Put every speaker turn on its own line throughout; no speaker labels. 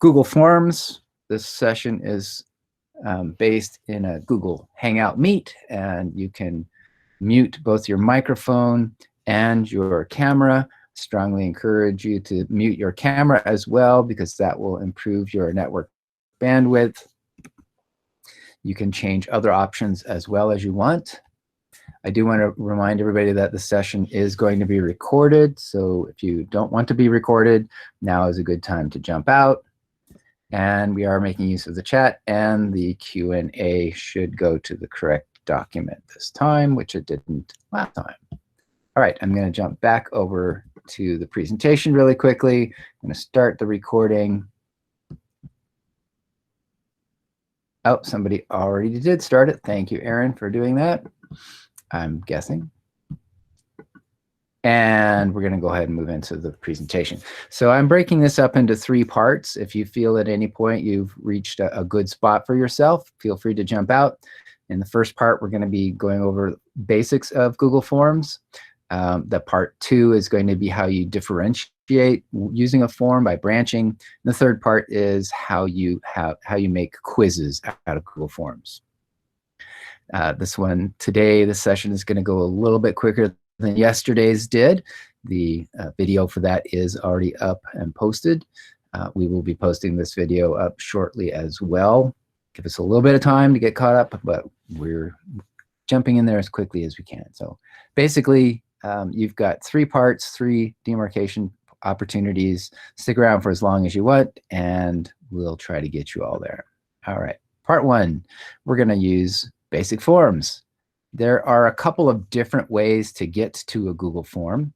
Google Forms. This session is based in a Google Hangout Meet, and you can mute both your microphone and your camera. Strongly encourage you to mute your camera as well, because that will improve your network bandwidth. You can change other options as well as you want. I do want to remind everybody that the session is going to be recorded, so if you don't want to be recorded, now is a good time to jump out. And we are making use of the chat, and the Q&A should go to the correct document this time, which it didn't last time. All right, I'm going to jump back over to the presentation really quickly. I'm going to start the recording. Oh, somebody already did start it. Thank you, Aaron, for doing that, I'm guessing. And we're going to go ahead and move into the presentation. So I'm breaking this up into 3 parts. If you feel at any point you've reached a good spot for yourself, feel free to jump out. In the first part, we're going to be going over basics of Google Forms. The part 2 is going to be how you differentiate using a form by branching. And the third part is how you make quizzes out of Google Forms. This session is going to go a little bit quicker than yesterday's did. The video for that is already up and posted. We will be posting this video up shortly as well. Give us a little bit of time to get caught up, but we're jumping in there as quickly as we can. So basically, you've got 3 parts, 3 demarcation opportunities. Stick around for as long as you want, and we'll try to get you all there. All right, part 1, we're going to use basic forms. There are a couple of different ways to get to a Google form.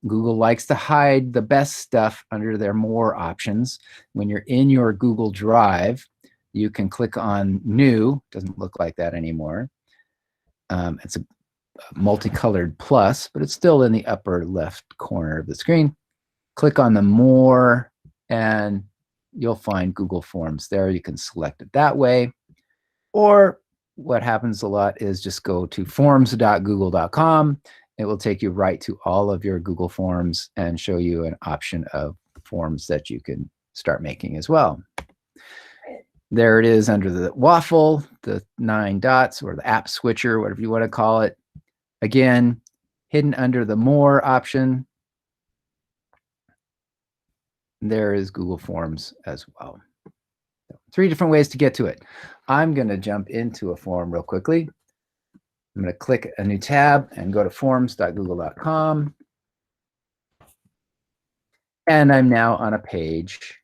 Google likes to hide the best stuff under their More options. When you're in your Google Drive, you can click on New. Doesn't look like that anymore. It's a multicolored plus, but it's still in the upper left corner of the screen. Click on the More, and you'll find Google Forms there. You can select it that way. Or what happens a lot is just go to forms.google.com. It will take you right to all of your Google Forms and show you an option of forms that you can start making as well. There it is under the waffle, the 9 dots, or the app switcher, whatever you want to call it. Again, hidden under the More option, there is Google Forms as well. 3 different ways to get to it. I'm going to jump into a form real quickly. I'm going to click a new tab and go to forms.google.com. And I'm now on a page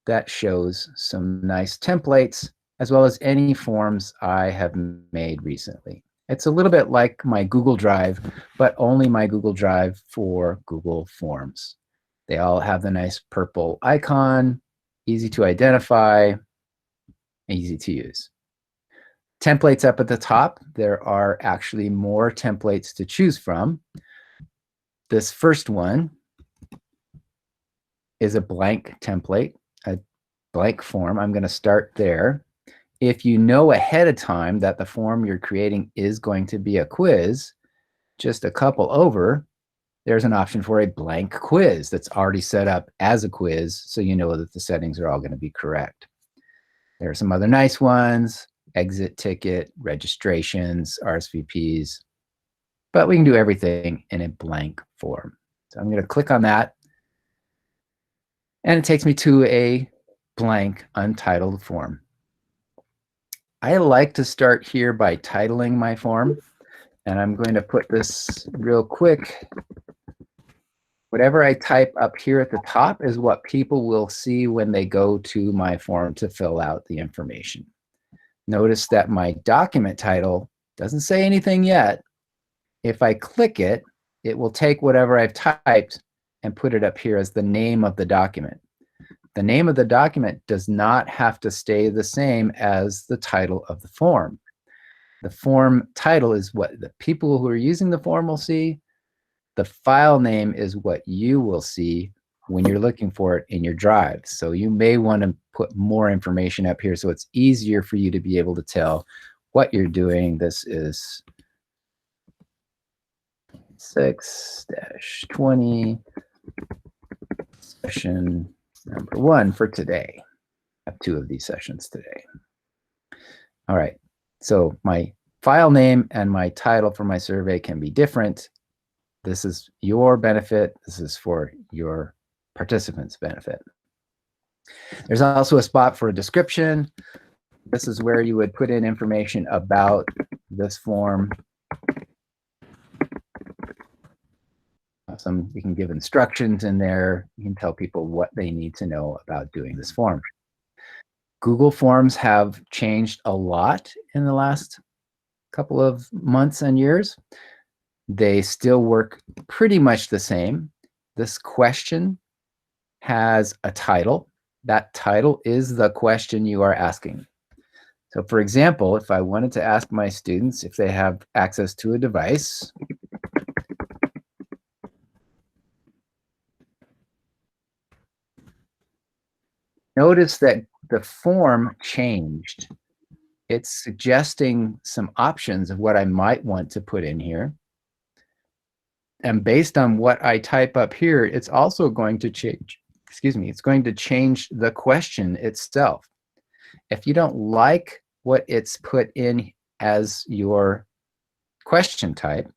that shows some nice templates, as well as any forms I have made recently. It's a little bit like my Google Drive, but only my Google Drive for Google Forms. They all have the nice purple icon, easy to identify, easy to use. Templates up at the top. There are actually more templates to choose from. This first one is a blank template, a blank form. I'm going to start there. If you know ahead of time that the form you're creating is going to be a quiz, just a couple over, there's an option for a blank quiz that's already set up as a quiz, so you know that the settings are all going to be correct. There are some other nice ones: exit ticket, registrations, RSVPs, but we can do everything in a blank form. So I'm going to click on that, and it takes me to a blank, untitled form. I like to start here by titling my form, and I'm going to put this real quick. Whatever I type up here at the top is what people will see when they go to my form to fill out the information. Notice that my document title doesn't say anything yet. If I click it, it will take whatever I've typed and put it up here as the name of the document. The name of the document does not have to stay the same as the title of the form. The form title is what the people who are using the form will see. The file name is what you will see when you're looking for it in your drive. So you may want to put more information up here so it's easier for you to be able to tell what you're doing. This is 6-20 session number 1 for today. I have 2 of these sessions today. All right, so my file name and my title for my survey can be different. This is your benefit. This is for your participants' benefit. There's also a spot for a description. This is where you would put in information about this form. You can give instructions in there. You can tell people what they need to know about doing this form. Google Forms have changed a lot in the last couple of months and years. They still work pretty much the same. This question has a title. That title is the question you are asking. So for example, if I wanted to ask my students if they have access to a device, notice that the form changed. It's suggesting some options of what I might want to put in here. And based on what I type up here, it's also going to change, it's going to change the question itself. If you don't like what it's put in as your question type,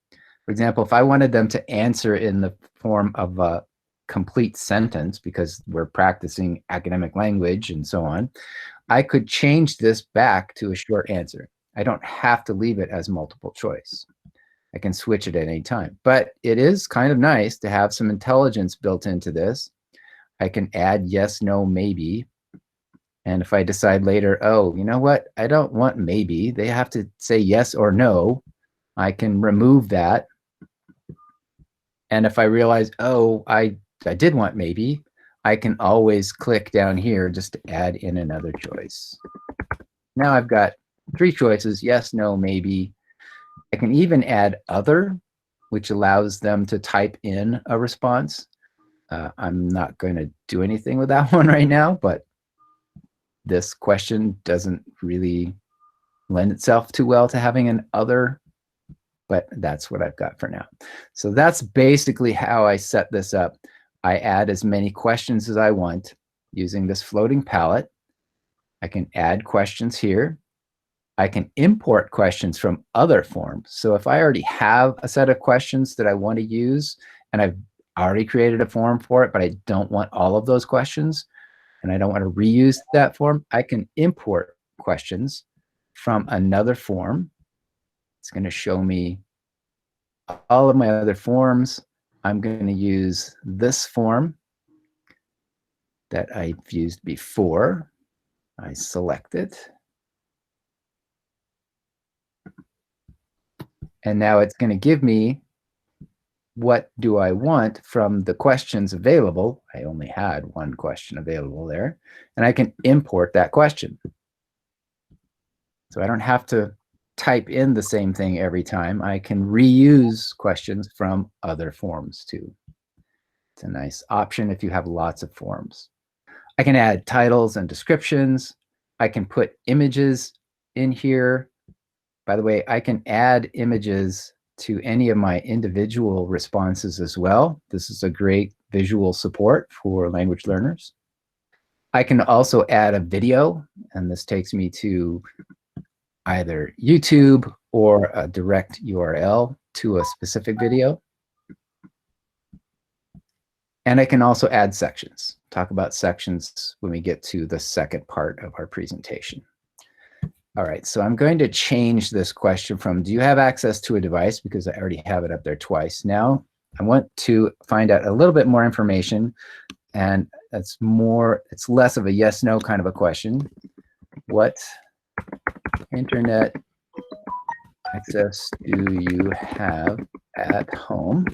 for example, if I wanted them to answer in the form of a complete sentence, because we're practicing academic language and so on, I could change this back to a short answer. I don't have to leave it as multiple choice. I can switch it at any time. But it is kind of nice to have some intelligence built into this. I can add yes, no, maybe. And if I decide later, oh, you know what? I don't want maybe. They have to say yes or no. I can remove that. And if I realize, oh, I did want maybe, I can always click down here just to add in another choice. Now I've got 3 choices, yes, no, maybe. I can even add other, which allows them to type in a response. I'm not going to do anything with that one right now, but this question doesn't really lend itself too well to having an other, but that's what I've got for now. So that's basically how I set this up. I add as many questions as I want using this floating palette. I can add questions here. I can import questions from other forms. So if I already have a set of questions that I want to use, and I've already created a form for it, but I don't want all of those questions, and I don't want to reuse that form, I can import questions from another form. It's going to show me all of my other forms. I'm going to use this form that I've used before. I select it. And now it's going to give me what do I want from the questions available. I only had one question available there. And I can import that question. So I don't have to type in the same thing every time. I can reuse questions from other forms too. It's a nice option if you have lots of forms. I can add titles and descriptions. I can put images in here. By the way, I can add images to any of my individual responses as well. This is a great visual support for language learners. I can also add a video, and this takes me to either YouTube or a direct URL to a specific video. And I can also add sections. Talk about sections when we get to the second part of our presentation. All right, so I'm going to change this question from, do you have access to a device? Because I already have it up there twice. Now, I want to find out a little bit more information, and it's less of a yes, no kind of a question. What internet access do you have at home?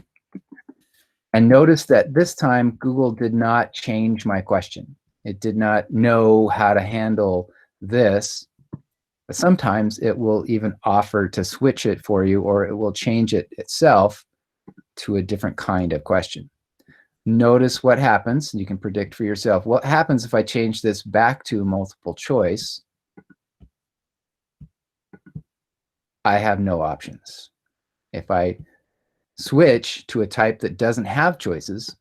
And notice that this time, Google did not change my question. It did not know how to handle this. But sometimes it will even offer to switch it for you, or it will change it itself to a different kind of question. Notice what happens. You can predict for yourself. What happens if I change this back to multiple choice? I have no options. If I switch to a type that doesn't have choices,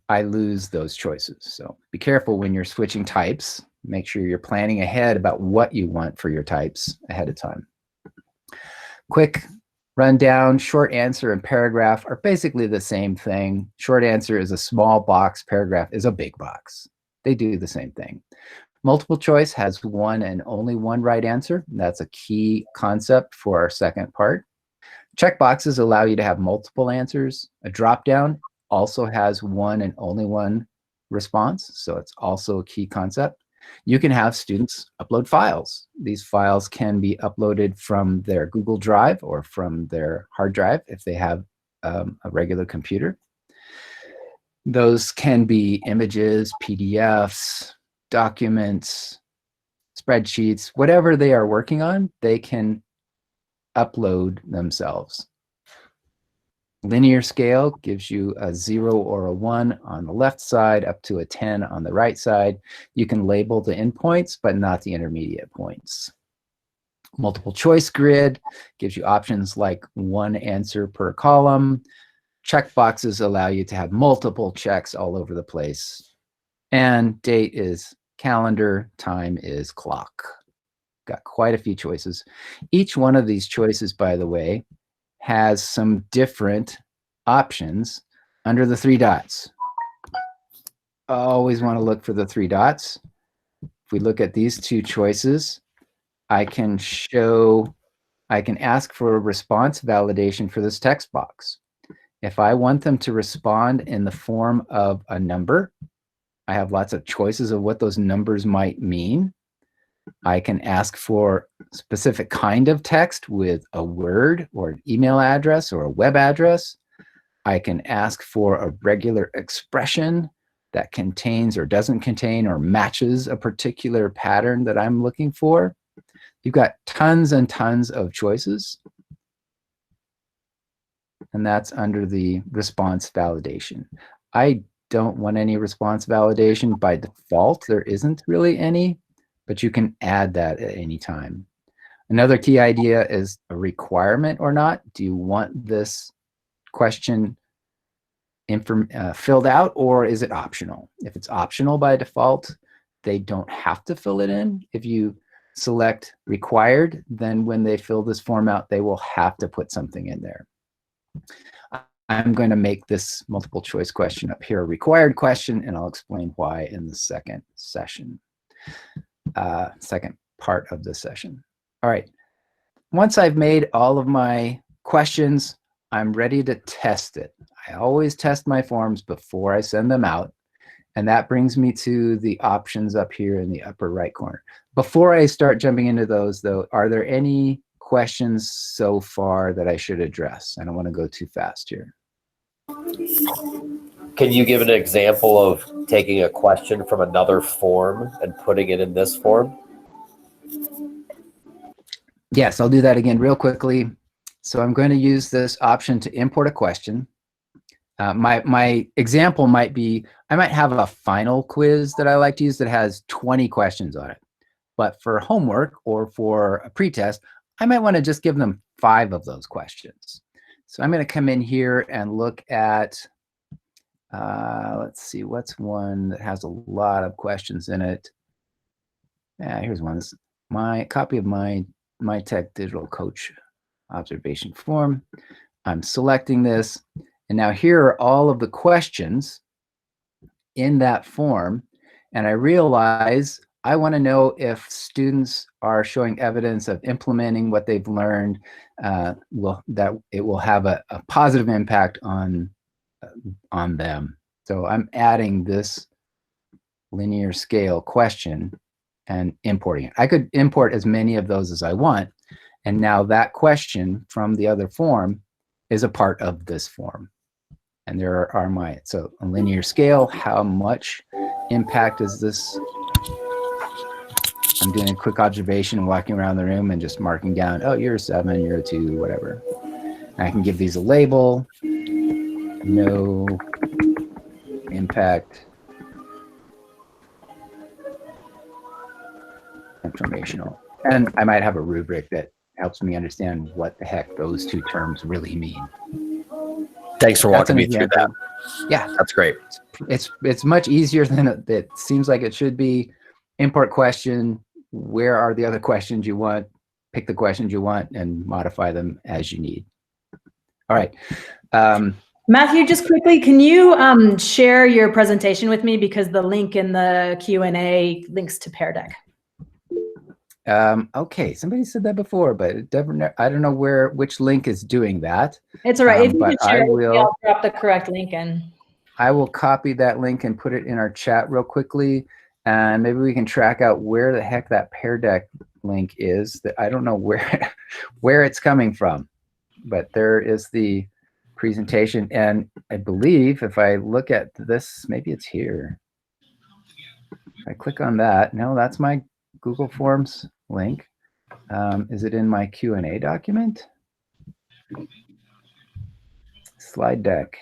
I lose those choices. So be careful when you're switching types. Make sure you're planning ahead about what you want for your types ahead of time. Quick rundown, short answer and paragraph are basically the same thing. Short answer is a small box, paragraph is a big box. They do the same thing. Multiple choice has one and only one right answer. That's a key concept for our second part. Checkboxes allow you to have multiple answers. A dropdown also has one and only one response, so it's also a key concept. You can have students upload files. These files can be uploaded from their Google Drive or from their hard drive if they have a regular computer. Those can be images, PDFs, documents, spreadsheets, whatever they are working on, they can upload themselves. Linear scale gives you a 0 or a 1 on the left side up to a 10 on the right side. You can label the endpoints, but not the intermediate points. Multiple choice grid gives you options like one answer per column. Checkboxes allow you to have multiple checks all over the place. And date is calendar, time is clock. Got quite a few choices. Each one of these choices, by the way, has some different options under the 3 dots. Always want to look for the 3 dots. If we look at these 2 choices, I can ask for a response validation for this text box. If I want them to respond in the form of a number, I have lots of choices of what those numbers might mean. I can ask for a specific kind of text with a word or an email address or a web address. I can ask for a regular expression that contains or doesn't contain or matches a particular pattern that I'm looking for. You've got tons and tons of choices. And that's under the response validation. I don't want any response validation by default. There isn't really any, but you can add that at any time. Another key idea is a requirement or not. Do you want this question filled out, or is it optional? If it's optional by default, they don't have to fill it in. If you select required, then when they fill this form out, they will have to put something in there. I'm going to make this multiple choice question up here a required question, and I'll explain why in the second session, second part of the session. All right. Once I've made all of my questions, I'm ready to test it. I always test my forms before I send them out. And that brings me to the options up here in the upper right corner. Before I start jumping into those, though, are there any questions so far that I should address? I don't want to go too fast here.
Can you give an example of taking a question from another form and putting it in this form?
Yes, I'll do that again real quickly. So I'm going to use this option to import a question. My example might be, I might have a final quiz that I like to use that has 20 questions on it. But for homework or for a pretest, I might want to just give them 5 of those questions. So I'm going to come in here and look at, let's see, what's one that has a lot of questions in it. Here's one. This is my copy of my Tech Digital Coach observation form. I'm selecting this. And now here are all of the questions in that form. And I realize I want to know if students are showing evidence of implementing what they've learned, that it will have a positive impact on them. So I'm adding this linear scale question and importing it. I could import as many of those as I want. And now that question from the other form is a part of this form. And there are my, so a linear scale, how much impact is this? I'm doing a quick observation, walking around the room and just marking down, oh, you're a 7, you're a 2, whatever. And I can give these a label, no impact, informational. And I might have a rubric that helps me understand what the heck those 2 terms really mean.
Thanks for walking me through that.
Yeah,
that's great.
It's much easier than it seems like it should be. import question, where are the other questions you want, pick the questions you want and modify them as you need. All right.
Matthew, just quickly, can you share your presentation with me, because the link in the Q&A links to Pear Deck.
Okay, somebody said that before, but it definitely, I don't know which link is doing that.
It's all right. If you
but
can share
I will,
I'll drop the correct link in.
I will copy that link and put it in our chat real quickly, and maybe we can track out where the heck that Pear Deck link is. That I don't know where it's coming from, but there is the presentation, and I believe if I look at this, maybe it's here. If I click on that, no, that's my Google Forms link. Is it in my Q&A document? Slide deck.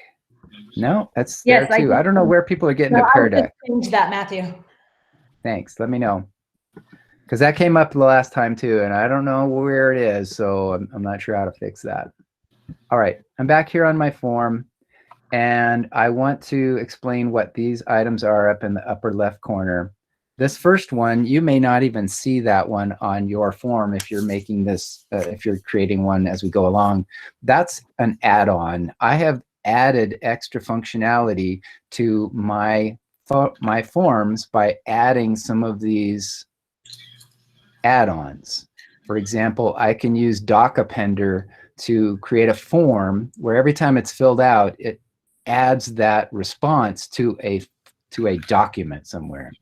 No, that's there too. I don't know where people are getting the Pear Deck.
Change that, Matthew.
Thanks. Let me know. Because that came up the last time too, and I don't know where it is, so I'm not sure how to fix that. All right, I'm back here on my form, and I want to explain what these items are up in the upper left corner. This first one, you may not even see that one on your form if you're making this, if you're creating one as we go along. That's an add-on. I have added extra functionality to my forms by adding some of these add-ons. For example, I can use Doc Appender to create a form where every time it's filled out, it adds that response to a document somewhere.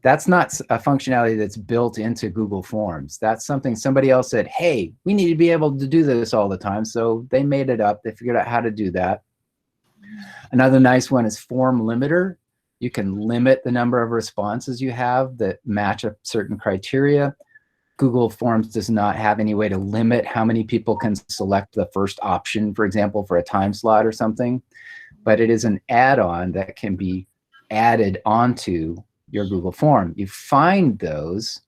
That's not a functionality that's built into Google Forms. That's something somebody else said, hey, we need to be able to do this all the time. So they made it up. They figured out how to do that. Another nice one is Form Limiter. You can limit the number of responses you have that match a certain criteria. Google Forms does not have any way to limit how many people can select the first option, for example, for a time slot or something. But it is an add-on that can be added onto your Google form. You find those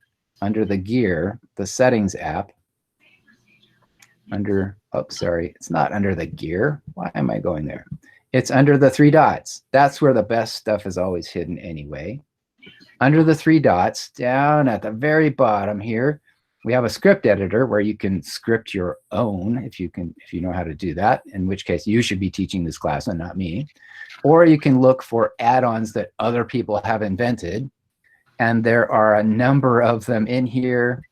under the gear, the settings app, under, oh, sorry, it's not under the gear. Why am I going there? It's under the 3 dots. That's where the best stuff is always hidden anyway. Under the 3 dots, down at the very bottom here, we have a script editor where you can script your own if you know how to do that, in which case you should be teaching this class and not me. Or you can look for add-ons that other people have invented. And there are a number of them in here.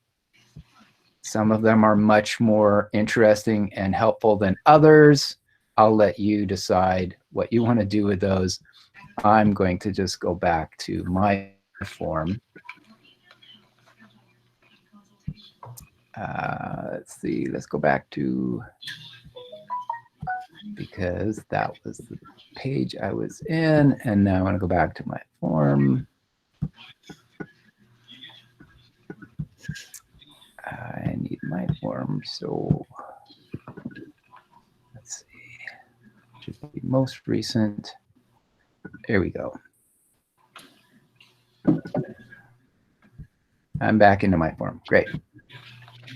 Some of them are much more interesting and helpful than others. I'll let you decide what you want to do with those. I'm going to just go back to my form. Let's see, let's go back to, because that was the page I was in, and now I want to go back to my form. I need my form, so let's see, should be most recent. There we go. I'm back into my form. Great.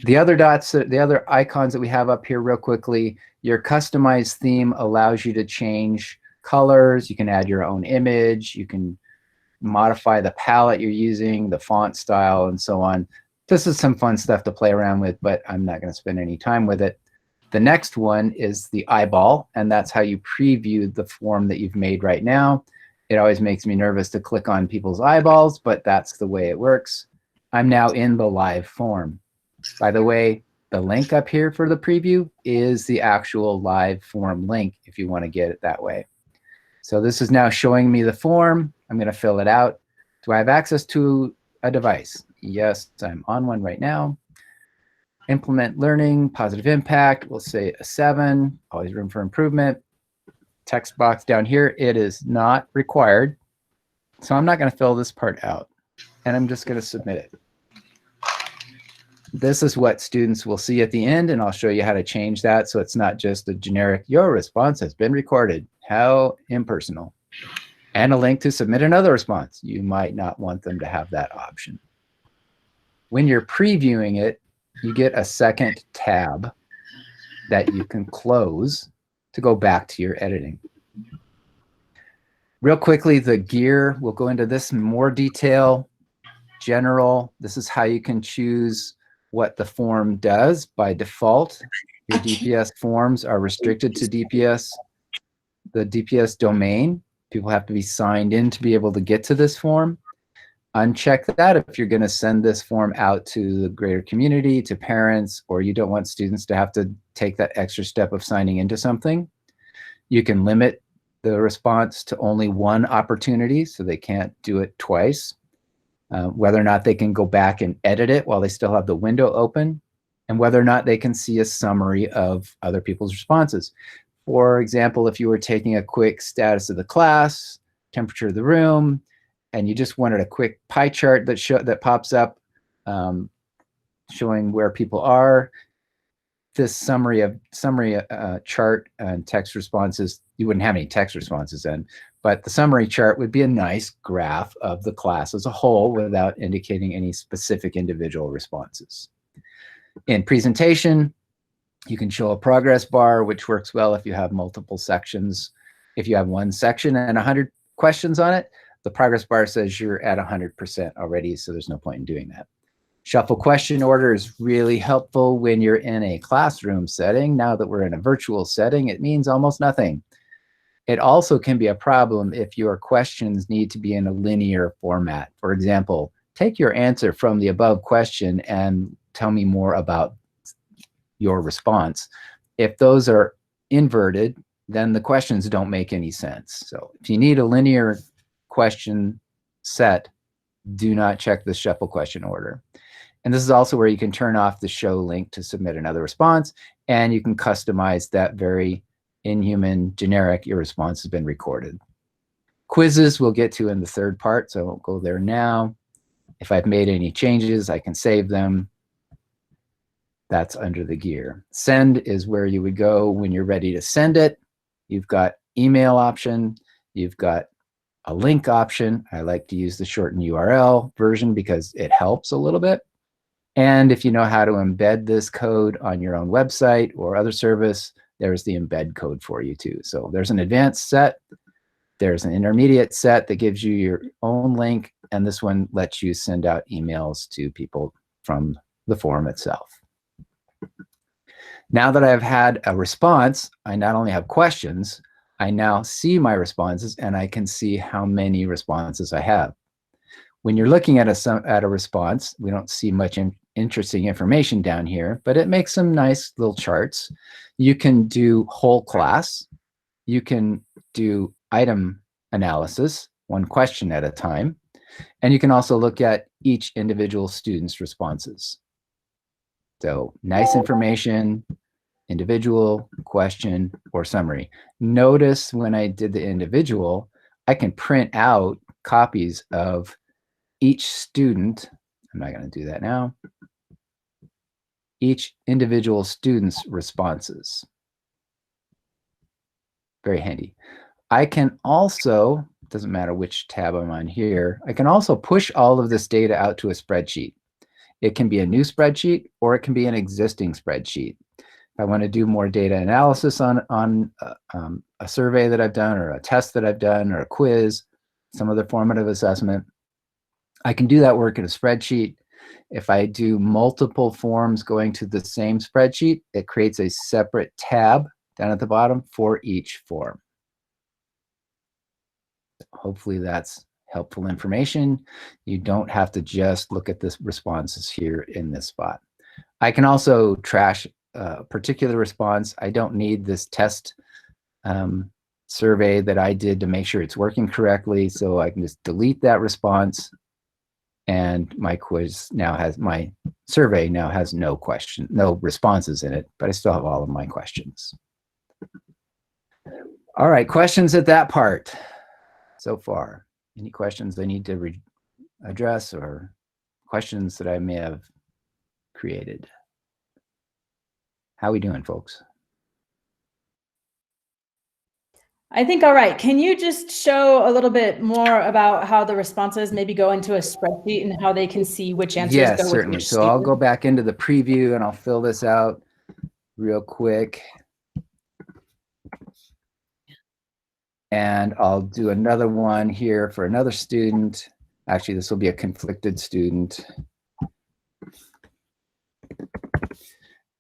The other dots, the other icons that we have up here real quickly, your customized theme allows you to change colors. You can add your own image. You can modify the palette you're using, the font style, and so on. This is some fun stuff to play around with, but I'm not going to spend any time with it. The next one is the eyeball, and that's how you preview the form that you've made right now. It always makes me nervous to click on people's eyeballs, but that's the way it works. I'm now in the live form. By the way, the link up here for the preview is the actual live form link if you want to get it that way. So this is now showing me the form. I'm going to fill it out. Do I have access to a device? Yes, I'm on one right now. Implement learning, positive impact. We'll say a 7, always room for improvement. Text box down here, it is not required. So I'm not going to fill this part out, and I'm just going to submit it. This is what students will see at the end, and I'll show you how to change that so it's not just a generic, your response has been recorded. How impersonal. And a link to submit another response. You might not want them to have that option. When you're previewing it, you get a second tab that you can close to go back to your editing. Real quickly, the gear, we'll go into this in more detail general. This is how you can choose what the form does by default. Your DPS forms are restricted to DPS, the DPS domain. People have to be signed in to be able to get to this form. Uncheck that if you're going to send this form out to the greater community, to parents, or you don't want students to have to take that extra step of signing into something. You can limit the response to only one opportunity, so they can't do it twice. Whether or not they can go back and edit it while they still have the window open, and whether or not they can see a summary of other people's responses. For example, if you were taking a quick status of the class, temperature of the room, and you just wanted a quick pie chart that pops up showing where people are, this summary chart and text responses, you wouldn't have any text responses in, but the summary chart would be a nice graph of the class as a whole without indicating any specific individual responses. In presentation, you can show a progress bar, which works well if you have multiple sections. If you have one section and 100 questions on it, the progress bar says you're at 100% already, so there's no point in doing that. Shuffle question order is really helpful when you're in a classroom setting. Now that we're in a virtual setting, it means almost nothing. It also can be a problem if your questions need to be in a linear format. For example, take your answer from the above question and tell me more about your response. If those are inverted, then the questions don't make any sense. So if you need a linear question set, do not check the shuffle question order. And this is also where you can turn off the show link to submit another response, and you can customize that very inhuman generic, your response has been recorded. Quizzes we'll get to in the third part, so I won't go there now. If I've made any changes, I can save them. That's under the gear. Send is where you would go when you're ready to send it. You've got email option. You've got a link option. I like to use the shortened URL version because it helps a little bit. And if you know how to embed this code on your own website or other service, there's the embed code for you too. So there's an advanced set. There's an intermediate set that gives you your own link. And this one lets you send out emails to people from the forum itself. Now that I've had a response, I not only have questions, I now see my responses and I can see how many responses I have. When you're looking at a response, we don't see much interesting information down here, but it makes some nice little charts. You can do whole class. You can do item analysis, one question at a time. And you can also look at each individual student's responses. So nice information, individual, question, or summary. Notice when I did the individual, I can print out copies of each student. I'm not going to do that now. Each individual student's responses. Very handy. I can also, doesn't matter which tab I'm on here, I can also push all of this data out to a spreadsheet. It can be a new spreadsheet or it can be an existing spreadsheet. If I want to do more data analysis on a survey that I've done or a test that I've done or a quiz, some other formative assessment, I can do that work in a spreadsheet. If I do multiple forms going to the same spreadsheet, it creates a separate tab down at the bottom for each form. Hopefully that's helpful information. You don't have to just look at the responses here in this spot. I can also trash a particular response. I don't need this test survey that I did to make sure it's working correctly, so I can just delete that response. And my quiz now has, my survey now has no responses in it, but I still have all of my questions. All right, questions at that part so far. Any questions I need to address or questions that I may have created? How are we doing, folks?
I think all right. Can you just show a little bit more about how the responses maybe go into a spreadsheet and how they can see which answers
Yes,
go with
certainly.
which
So I'll
student?
go back into the preview and I'll fill this out real quick. And I'll do another one here for another student. Actually, this will be a conflicted student.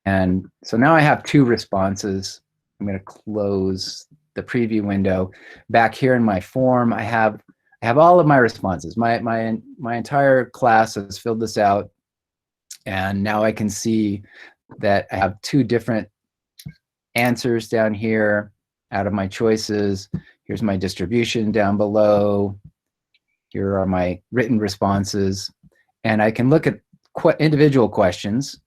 And so now I have 2 responses. I'm going to close the preview window. Back here in my form, I have all of my responses. My entire class has filled this out, and now I can see that I have 2 different answers down here out of my choices. Here's my distribution down below. Here are my written responses, and I can look at individual questions.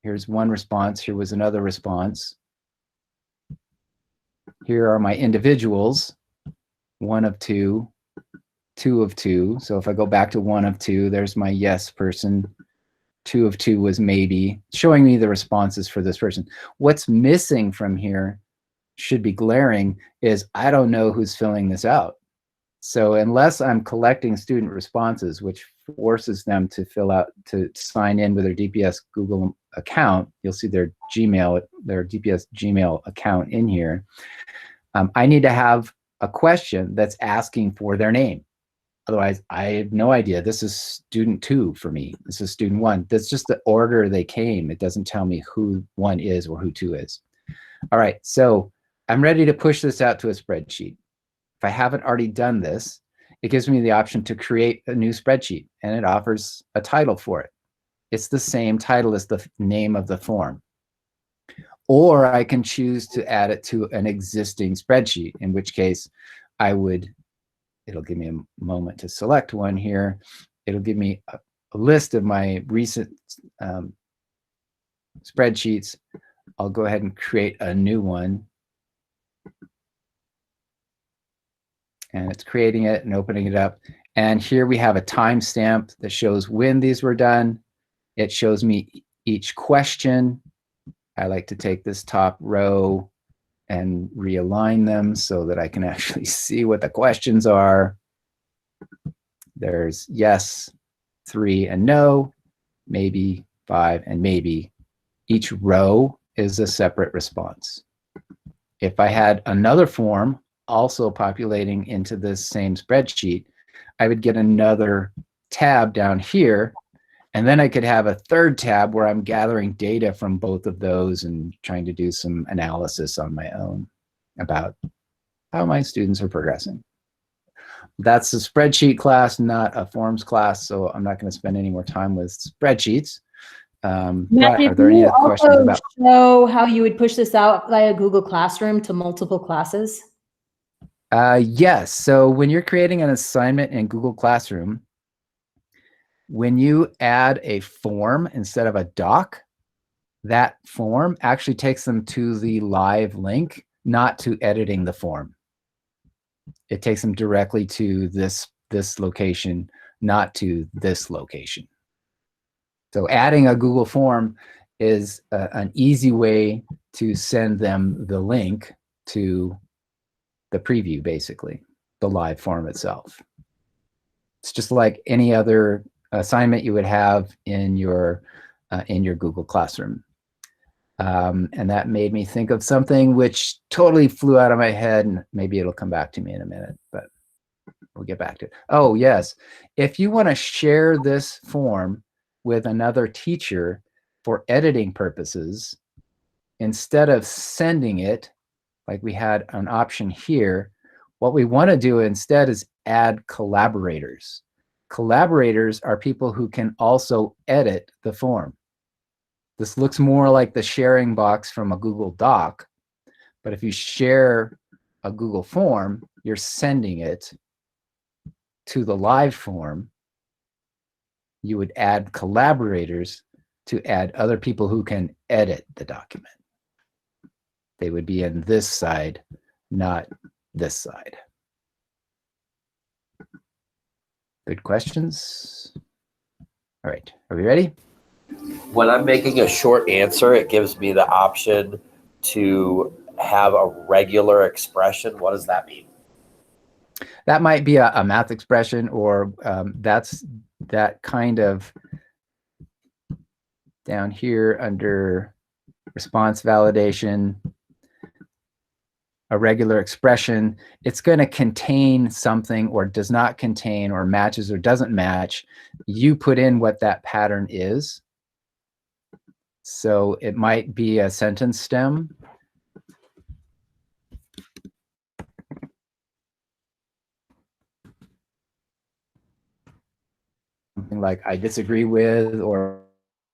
Here's one response. Here was another response. Here are my individuals, 1 of 2, 2 of 2. So if I go back to 1 of 2, there's my yes person. 2 of 2 was maybe, showing me the responses for this person. What's missing from here, should be glaring, is I don't know who's filling this out. So unless I'm collecting student responses, which forces them to fill out, to sign in with their DPS Google account, you'll see their Gmail, their DPS Gmail account in here. I need to have a question that's asking for their name. Otherwise, I have no idea. This is student 2 for me. This is student 1. That's just the order they came. It doesn't tell me who 1 is or who 2 is. All right, so I'm ready to push this out to a spreadsheet. If I haven't already done this, it gives me the option to create a new spreadsheet, and it offers a title for it. It's the same title as the name of the form. Or I can choose to add it to an existing spreadsheet, in which case I would, it'll give me a moment to select one here. It'll give me a list of my recent spreadsheets. I'll go ahead and create a new one. And it's creating it and opening it up. And here we have a timestamp that shows when these were done. It shows me each question. I like to take this top row and realign them so that I can actually see what the questions are. There's yes, 3, and no, maybe, 5, and maybe. Each row is a separate response. If I had another form also populating into this same spreadsheet, I would get another tab down here, and then I could have a 3rd tab where I'm gathering data from both of those and trying to do some analysis on my own about how my students are progressing. That's a spreadsheet class, not a forms class, so I'm not going to spend any more time with spreadsheets.
Matthew,
are there
can
any
you
other questions
also
about?
show how you would push this out via Google Classroom to multiple classes?
Yes. So when you're creating an assignment in Google Classroom, when you add a form instead of a doc, that form actually takes them to the live link, not to editing the form. It takes them directly to this location, not to this location. So adding a Google form is an easy way to send them the link to the preview, basically, the live form itself. It's just like any other assignment you would have in your Google Classroom. And that made me think of something which totally flew out of my head, and maybe it'll come back to me in a minute, but we'll get back to it. Oh, yes. If you want to share this form with another teacher for editing purposes, instead of sending it, like we had an option here, what we want to do instead is add collaborators. Collaborators are people who can also edit the form. This looks more like the sharing box from a Google Doc, but if you share a Google form, you're sending it to the live form. You would add collaborators to add other people who can edit the document. They would be in this side, not this side. Good questions? All right, are we ready?
When I'm making a short answer, it gives me the option to have a regular expression. What does that mean?
That might be a math expression, or that's that kind of down here under response validation. a regular expression, it's going to contain something or does not contain or matches or doesn't match. You put in what that pattern is. So it might be a sentence stem. Something like I disagree with, or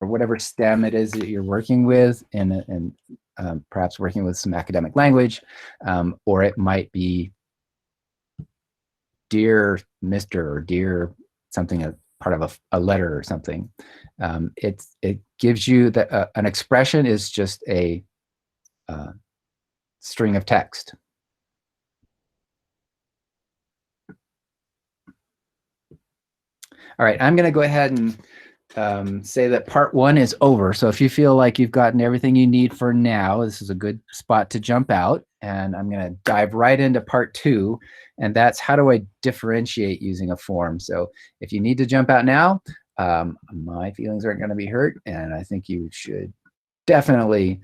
whatever stem it is that you're working with, and perhaps working with some academic language, or it might be dear Mr. or dear something, a part of a letter or something. It gives you that an expression is just a string of text. All right, I'm going to go ahead and say that part 1 is over. So if you feel like you've gotten everything you need for now, this is a good spot to jump out. And I'm going to dive right into part 2. And that's how do I differentiate using a form? So if you need to jump out now, my feelings aren't going to be hurt. And I think you should definitely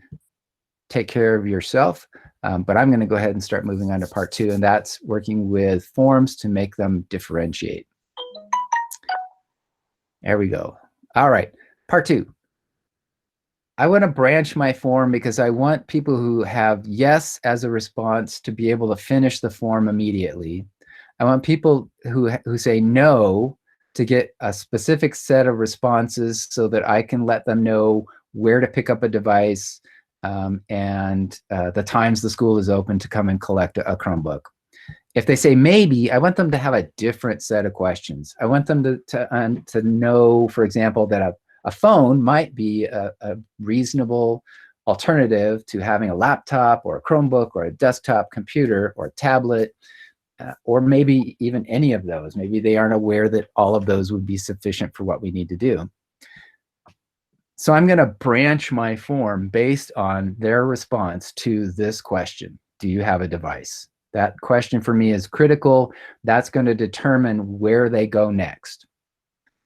take care of yourself. But I'm going to go ahead and start moving on to part 2. And that's working with forms to make them differentiate. There we go. All right, part 2. I want to branch my form because I want people who have yes as a response to be able to finish the form immediately. I want people who say no to get a specific set of responses so that I can let them know where to pick up a device and the times the school is open to come and collect a Chromebook. If they say maybe, I want them to have a different set of questions. I want them to know, for example, that a phone might be a reasonable alternative to having a laptop or a Chromebook or a desktop computer or a tablet, or maybe even any of those. Maybe they aren't aware that all of those would be sufficient for what we need to do. So I'm going to branch my form based on their response to this question. Do you have a device? That question for me is critical. That's going to determine where they go next.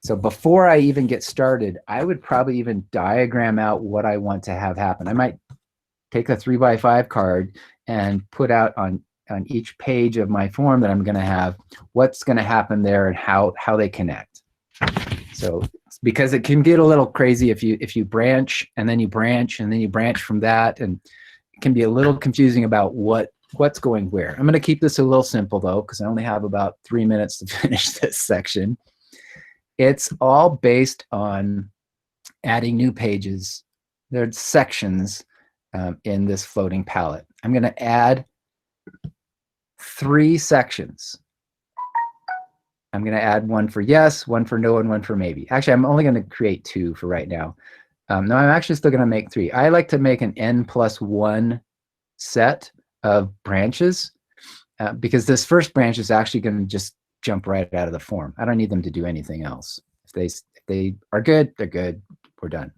So before I even get started, I would probably even diagram out what I want to have happen. I might take a 3x5 card and put out on each page of my form that I'm going to have what's going to happen there and how they connect. So because it can get a little crazy if you branch and then you branch and then you branch from that, and it can be a little confusing about what's going where. I'm going to keep this a little simple though, because I only have about 3 minutes to finish this section. It's all based on adding new pages. There's sections in this floating palette. I'm going to add 3 sections. I'm going to add one for yes, one for no, and one for maybe. Actually, I'm only going to create 2 for right now. No, I'm actually still going to make 3. I like to make an n+1 set of branches because this first branch is actually going to just jump right out of the form. I don't need them to do anything else. If they are good, they're good. We're done.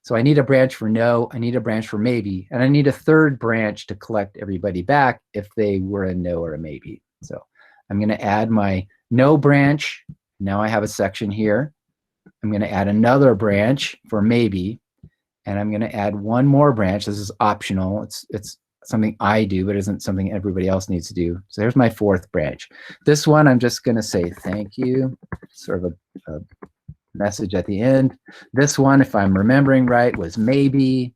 So I need a branch for no, I need a branch for maybe, and I need a third branch to collect everybody back if they were a no or a maybe. So I'm going to add my no branch. Now I have a section here. I'm going to add another branch for maybe, and I'm going to add one more branch. This is optional. It's something I do, but isn't something everybody else needs to do. So there's my 4th branch. This one, I'm just going to say thank you, sort of a message at the end. This one, if I'm remembering right, was maybe.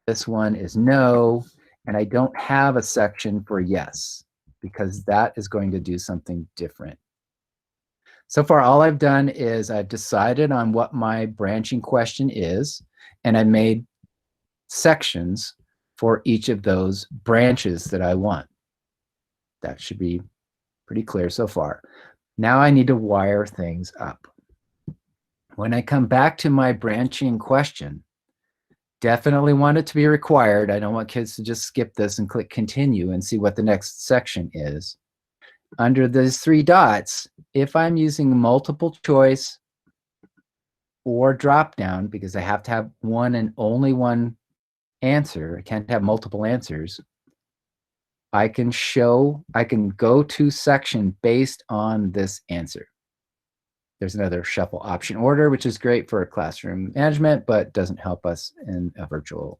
This one is no, and I don't have a section for yes, because that is going to do something different. So far, all I've done is I've decided on what my branching question is, and I made sections for each of those branches that I want. That should be pretty clear so far. Now I need to wire things up. When I come back to my branching question, definitely want it to be required. I don't want kids to just skip this and click continue and see what the next section is. Under those 3 dots, if I'm using multiple choice or drop down, because I have to have one and only one answer, I can't have multiple answers, I can go to section based on this answer. There's another shuffle option order, which is great for classroom management, but doesn't help us in a virtual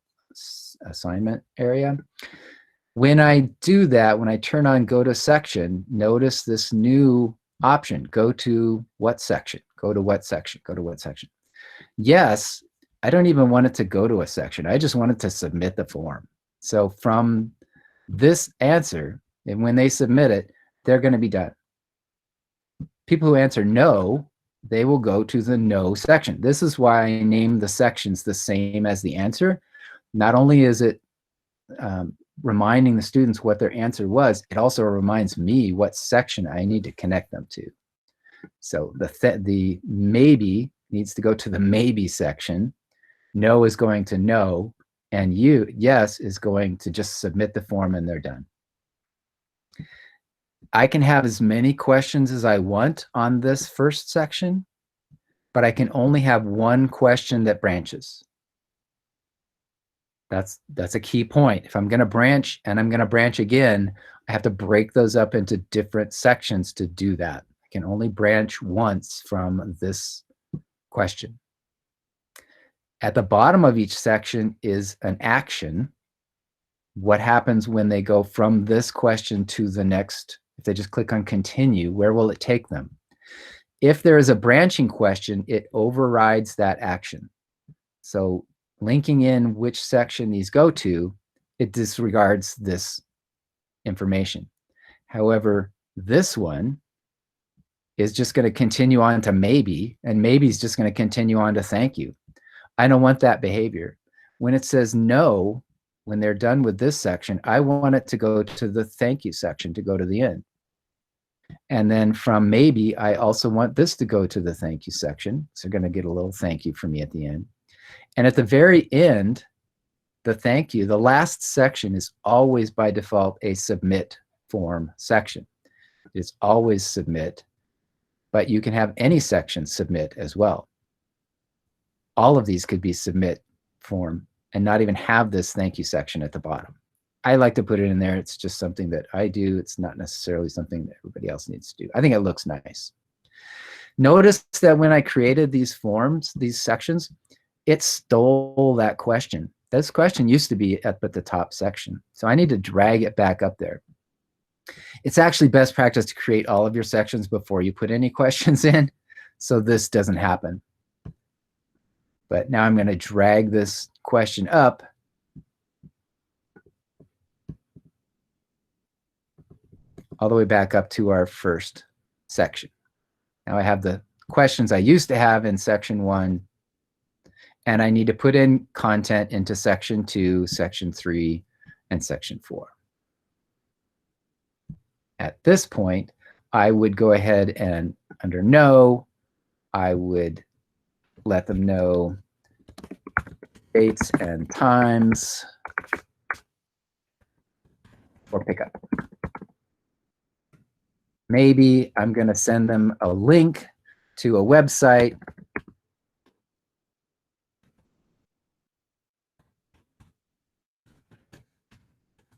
assignment area. When I do that, when I turn on go to section, notice this new option, go to what section, go to what section, go to what section. Yes, I don't even want it to go to a section. I just want it to submit the form. So from this answer, and when they submit it, they're going to be done. People who answer no, they will go to the no section. This is why I named the sections the same as the answer. Not only is it reminding the students what their answer was, it also reminds me what section I need to connect them to. So the maybe needs to go to the maybe section, no is going to no, and yes is going to just submit the form and they're done. I can have as many questions as I want on this first section, but I can only have one question that branches. That's a key point. If I'm going to branch and I'm going to branch again, I have to break those up into different sections to do that. I can only branch once from this question. At the bottom of each section is an action. What happens when they go from this question to the next? If they just click on continue, where will it take them? If there is a branching question, it overrides that action. So linking in which section these go to, it disregards this information. However, this one is just going to continue on to maybe, and maybe is just going to continue on to thank you. I don't want that behavior. When it says no, when they're done with this section, I want it to go to the thank you section, to go to the end. And then from maybe, I also want this to go to the thank you section. So they're going to get a little thank you from me at the end. And at the very end, the thank you, the last section is always by default a submit form section. It's always submit, but you can have any section submit as well. All of these could be submit form and not even have this thank you section at the bottom. I like to put it in there. It's just something that I do. It's not necessarily something that everybody else needs to do. I think it looks nice. Notice that when I created these forms, these sections, it stole that question. This question used to be up at the top section. So I need to drag it back up there. It's actually best practice to create all of your sections before you put any questions in, so this doesn't happen. But now I'm going to drag this question up. All the way back up to our first section. Now I have the questions I used to have in section 1, and I need to put in content into section 2, section 3, and section 4. At this point, I would go ahead and under no, I would let them know dates and times for pickup. Maybe I'm going to send them a link to a website.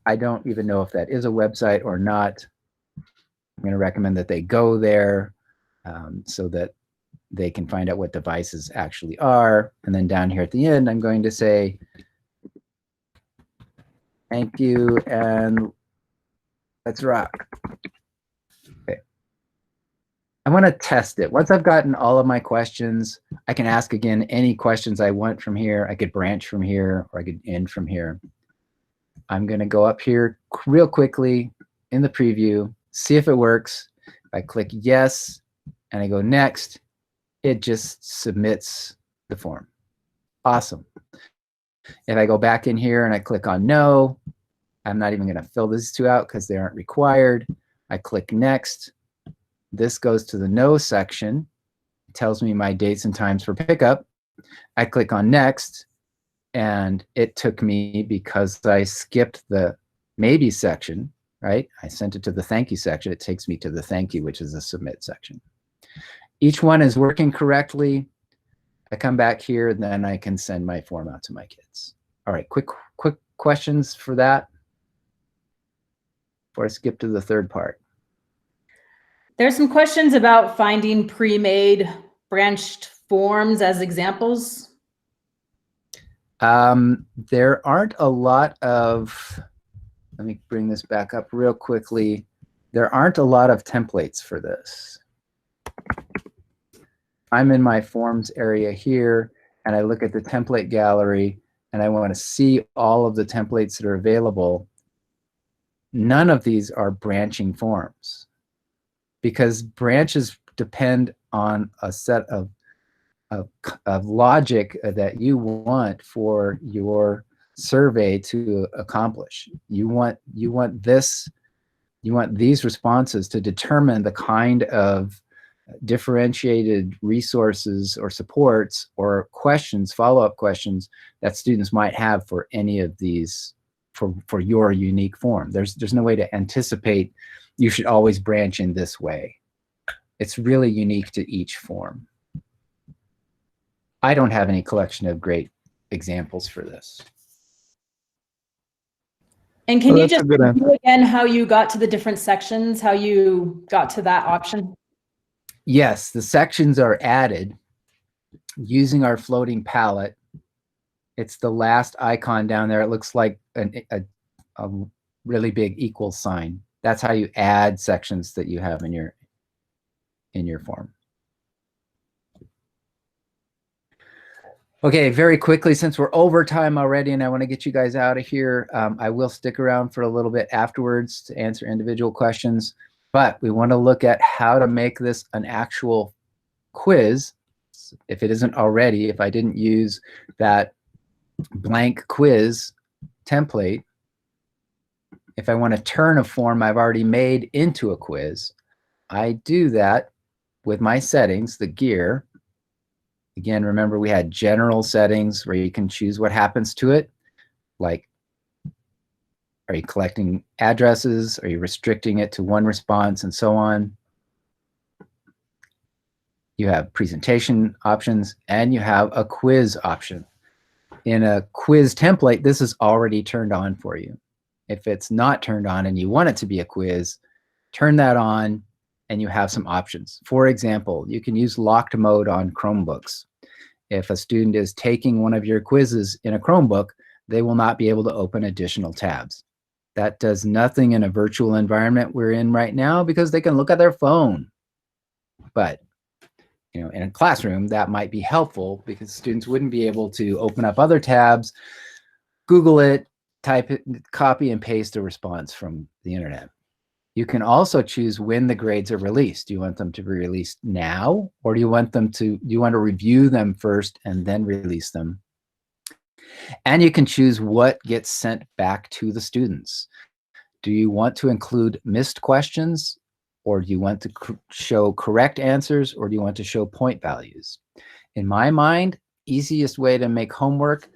I don't even know if that is a website or not. I'm going to recommend that they go there so that they can find out what devices actually are. And then down here at the end, I'm going to say, thank you, and let's rock. Okay. I want to test it. Once I've gotten all of my questions, I can ask again any questions I want from here. I could branch from here, or I could end from here. I'm going to go up here real quickly in the preview, see if it works. If I click yes, and I go next, it just submits the form. Awesome. If I go back in here and I click on no, I'm not even going to fill these two out because they aren't required. I click next. This goes to the no section. It tells me my dates and times for pickup. I click on next, and it took me, because I skipped the maybe section, right? I sent it to the thank you section. It takes me to the thank you, which is the submit section. Each one is working correctly. I come back here, and then I can send my form out to my kids. All right, quick questions for that before I skip to the third part.
There's some questions about finding pre-made branched forms as examples.
There aren't a lot of let me bring this back up real quickly. There aren't a lot of templates for this. I'm in my forms area here, and I look at the template gallery, and I want to see all of the templates that are available. None of these are branching forms, because branches depend on a set of logic that you want for your survey to accomplish. You want these responses to determine the kind of differentiated resources or supports or questions, follow-up questions that students might have for any of these, for your unique form. There's no way to anticipate you should always branch in this way. It's really unique to each form. I don't have any collection of great examples for this.
And can you just review again how you got to the different sections, how you got to that option?
Yes, the sections are added using our floating palette. It's the last icon down there. It looks like a really big equal sign. That's how you add sections that you have in your form. Okay, very quickly, since we're over time already and I want to get you guys out of here, I will stick around for a little bit afterwards to answer individual questions, but we want to look at how to make this an actual quiz. If it isn't already, if I didn't use that blank quiz template, if I want to turn a form I've already made into a quiz, I do that with my settings, the gear. Again, remember we had general settings where you can choose what happens to it. Like, are you collecting addresses? Are you restricting it to one response and so on? You have presentation options and you have a quiz option. In a quiz template, this is already turned on for you. If it's not turned on and you want it to be a quiz, turn that on and you have some options. For example, you can use locked mode on Chromebooks. If a student is taking one of your quizzes in a Chromebook, they will not be able to open additional tabs. That does nothing in a virtual environment we're in right now because they can look at their phone. But in a classroom, that might be helpful because students wouldn't be able to open up other tabs, Google it, type it, copy and paste a response from the internet. You can also choose when the grades are released. Do you want them to be released now, or do you want to review them first and then release them? And you can choose what gets sent back to the students. Do you want to include missed questions, or do you want to show correct answers, or do you want to show point values? In my mind, easiest way to make homework,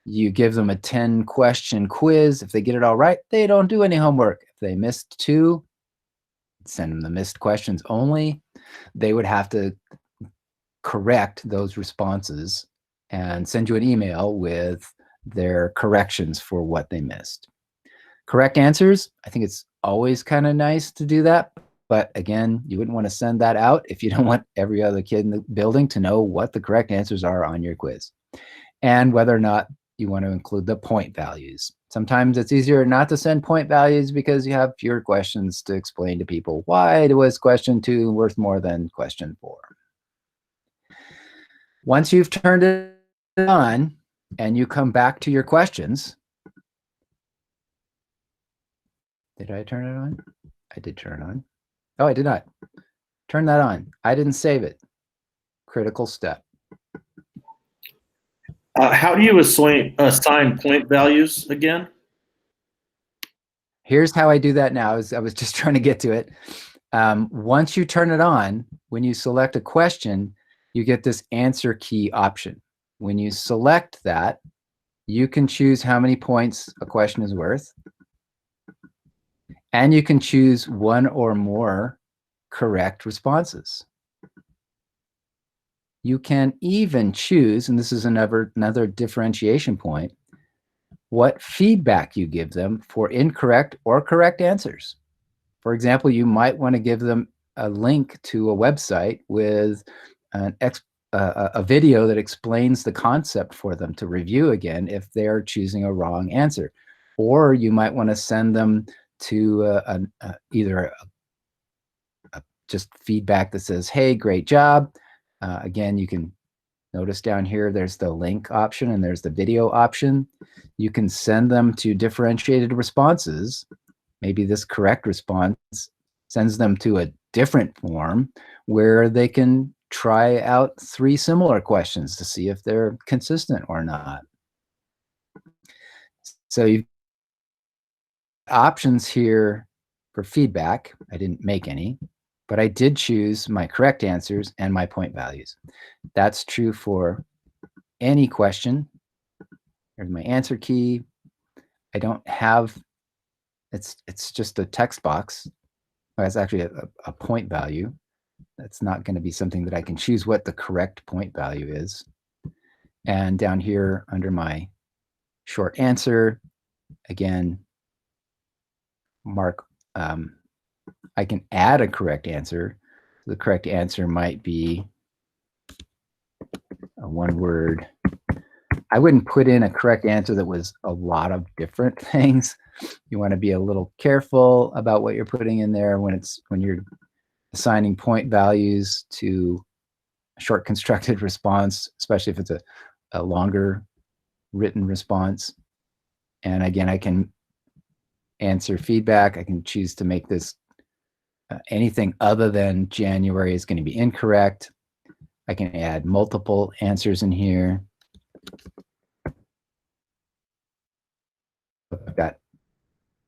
you give them a 10-question quiz. If they get it all right, they don't do any homework. If they missed 2, send them the missed questions only. They would have to correct those responses and send you an email with their corrections for what they missed. Correct answers, I think it's always kind of nice to do that. But again, you wouldn't want to send that out if you don't want every other kid in the building to know what the correct answers are on your quiz. And whether or not you want to include the point values. Sometimes it's easier not to send point values because you have fewer questions to explain to people why was question 2 worth more than question 4. Once you've turned it on and you come back to your questions, did I turn it on? I did turn it on. Oh, I did not. Turn that on. I didn't save it. Critical step.
How do you assign point values again?
Here's how I do that now. I was just trying to get to it. Once you turn it on, when you select a question, you get this answer key option. When you select that, you can choose how many points a question is worth. And you can choose one or more correct responses. You can even choose, and this is another differentiation point, what feedback you give them for incorrect or correct answers. For example, you might want to give them a link to a website with a video that explains the concept for them to review again if they're choosing a wrong answer. or you might want to send them to either just feedback that says, hey, great job. Again, you can notice down here, there's the link option and there's the video option. You can send them to differentiated responses. Maybe this correct response sends them to a different form where they can try out 3 similar questions to see if they're consistent or not. So you've options here for feedback. I didn't make any, but I did choose my correct answers and my point values. That's true for any question. There's my answer key. I don't have, it's just a text box. It's actually a point value. That's not going to be something that I can choose what the correct point value is. And down here under my short answer, again, mark, I can add a correct answer. The correct answer might be a 1-word. I wouldn't put in a correct answer that was a lot of different things. You want to be a little careful about what you're putting in there when you're assigning point values to a short constructed response, especially if it's a longer written response. And again, I can answer feedback. I can choose to make this anything other than January is going to be incorrect. I can add multiple answers in here. I've got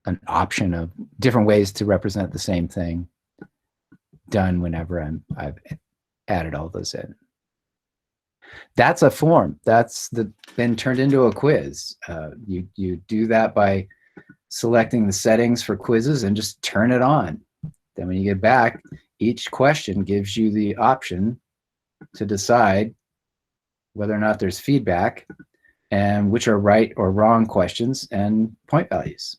an option of different ways to represent the same thing done whenever I've added all those in. That's a form. That's been turned into a quiz. You do that by selecting the settings for quizzes and just turn it on. Then when you get back, each question gives you the option to decide whether or not there's feedback and which are right or wrong questions and point values.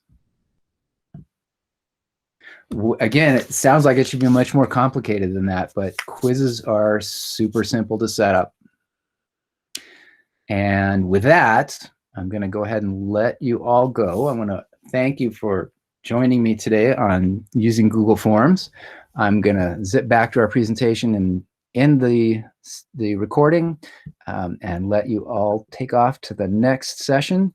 Again, it sounds like it should be much more complicated than that, but quizzes are super simple to set up. And with that, I'm going to go ahead and let you all go. I want to thank you for joining me today on using Google Forms. I'm going to zip back to our presentation and end the recording and let you all take off to the next session.